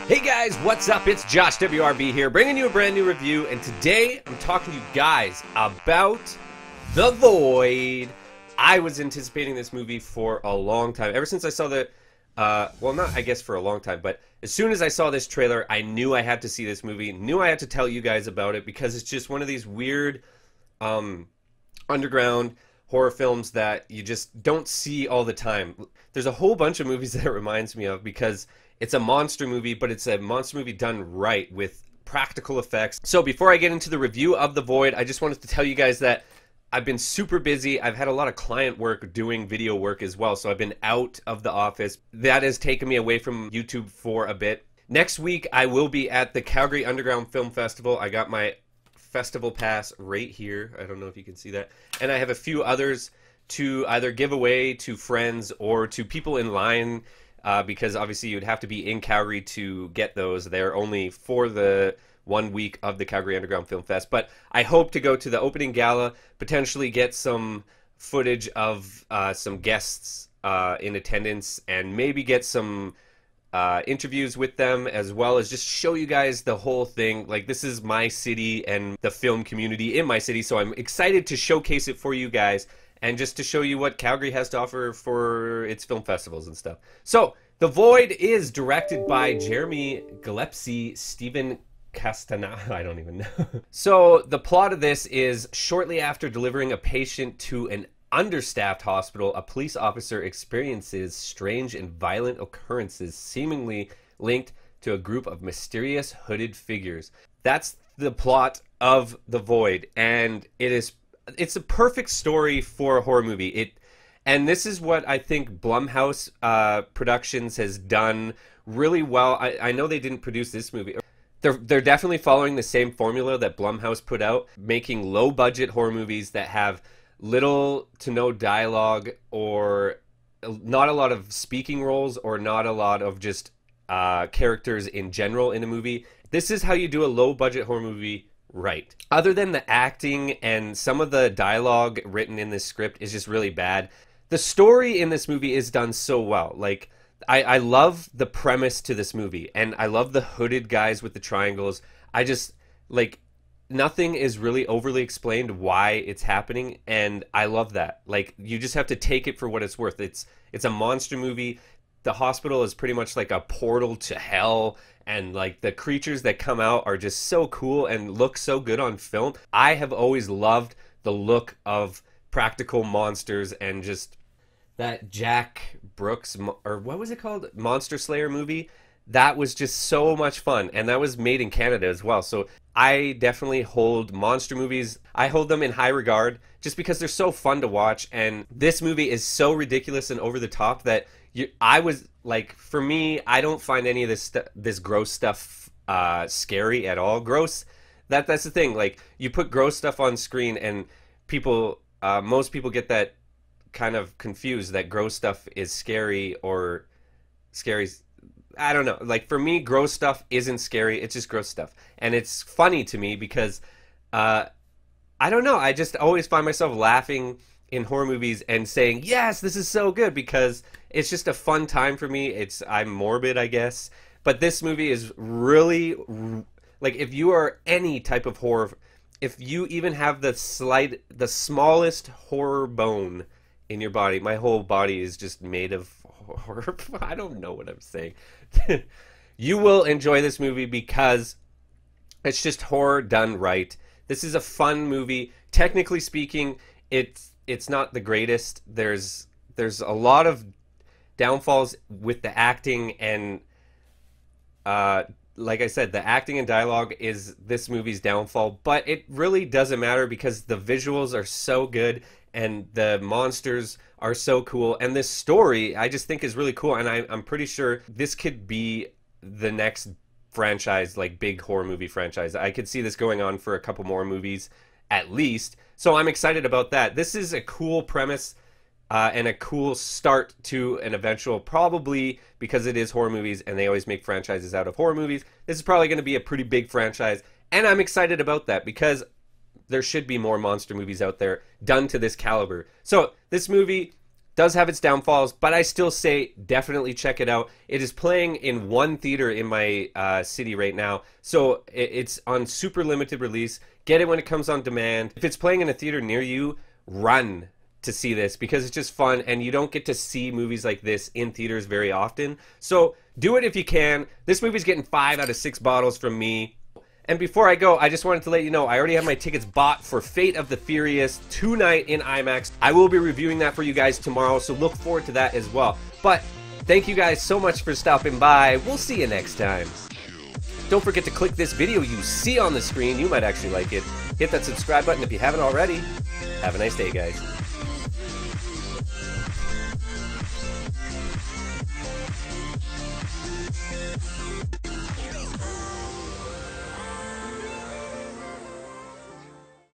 Hey guys, what's up? It's Josh WRB here, bringing you a brand new review, and today I'm talking to you guys about The Void. I was anticipating this movie for a long time, ever since I saw the, well, not I guess for a long time, but as soon as I saw this trailer, I knew I had to see this movie, knew I had to tell you guys about it, because it's just one of these weird, underground horror films that you just don't see all the time. There's a whole bunch of movies that it reminds me of, because it's a monster movie, but it's a monster movie done right with practical effects. So before I get into the review of The Void, I just wanted to tell you guys that I've been super busy. I've had a lot of client work doing video work as well, so I've been out of the office. That has taken me away from YouTube for a bit. Next week, I will be at the Calgary Underground Film Festival. I got my festival pass right here. I don't know if you can see that. And I have a few others to either give away to friends or to people in line, because obviously you'd have to be in Calgary to get those. They're only for the 1 week of the Calgary Underground Film Fest. But I hope to go to the opening gala, potentially get some footage of some guests in attendance, and maybe get some interviews with them, as well as just show you guys the whole thing. Like, this is my city and the film community in my city, so I'm excited to showcase it for you guys, and just to show you what Calgary has to offer for its film festivals and stuff. So, The Void is directed by Jeremy Gillespie, Stephen Castana, I don't even know. So, the plot of this is, shortly after delivering a patient to an understaffed hospital, a police officer experiences strange and violent occurrences seemingly linked to a group of mysterious hooded figures. That's the plot of The Void, and it's a perfect story for a horror movie. And this is what I think Blumhouse Productions has done really well. I know they didn't produce this movie. They're definitely following the same formula that Blumhouse put out, making low budget horror movies that have little to no dialogue, or not a lot of speaking roles, or not a lot of just characters in general in a movie. This is how you do a low budget horror movie right. Other than the acting and some of the dialogue written in this script is just really bad, the story in this movie is done so well. Like, I love the premise to this movie, and I love the hooded guys with the triangles. I just, like, nothing is really overly explained why it's happening, and I love that. Like, you just have to take it for what it's worth. It's a monster movie. The hospital is pretty much like a portal to hell, and like the creatures that come out are just so cool and look so good on film. I have always loved the look of practical monsters, and just that Jack Brooks, or what was it called, Monster Slayer movie, that was just so much fun, and that was made in Canada as well. So I definitely hold monster movies, I hold them in high regard, just because they're so fun to watch. And this movie is so ridiculous and over the top that I was like, for me, I don't find any of this gross stuff scary at all. Gross, that's the thing. Like, you put gross stuff on screen, and people, most people get that kind of confused, that gross stuff is scary, or scary. I don't know. Like, for me, gross stuff isn't scary. It's just gross stuff. And it's funny to me because, I don't know. I just always find myself laughing in horror movies and saying, yes, this is so good, because it's just a fun time for me. I'm morbid, I guess. But this movie is really, like, if you are any type of horror, if you even have the smallest horror bone in your body, my whole body is just made of horror. I don't know what I'm saying. You will enjoy this movie because it's just horror done right. This is a fun movie. Technically speaking, it's not the greatest. There's a lot of downfalls with the acting, and like I said, the acting and dialogue is this movie's downfall, but it really doesn't matter because the visuals are so good and the monsters are so cool, and this story I just think is really cool, and I'm pretty sure this could be the next franchise, like big horror movie franchise. I could see this going on for a couple more movies at least, so I'm excited about that. This is a cool premise, and a cool start to an eventual, probably because it is horror movies and they always make franchises out of horror movies, this is probably going to be a pretty big franchise, and I'm excited about that because there should be more monster movies out there done to this caliber. So this movie does have its downfalls, but I still say definitely check it out. It is playing in one theater in my city right now, so it's on super limited release. Get it when it comes on demand. If it's playing in a theater near you, run to see this because it's just fun, and you don't get to see movies like this in theaters very often. So do it if you can. This movie's getting 5 out of 6 bottles from me. And before I go, I just wanted to let you know I already have my tickets bought for Fate of the Furious tonight in IMAX. I will be reviewing that for you guys tomorrow, so look forward to that as well. But thank you guys so much for stopping by. We'll see you next time. Don't forget to click this video you see on the screen. You might actually like it. Hit that subscribe button if you haven't already. Have a nice day, guys.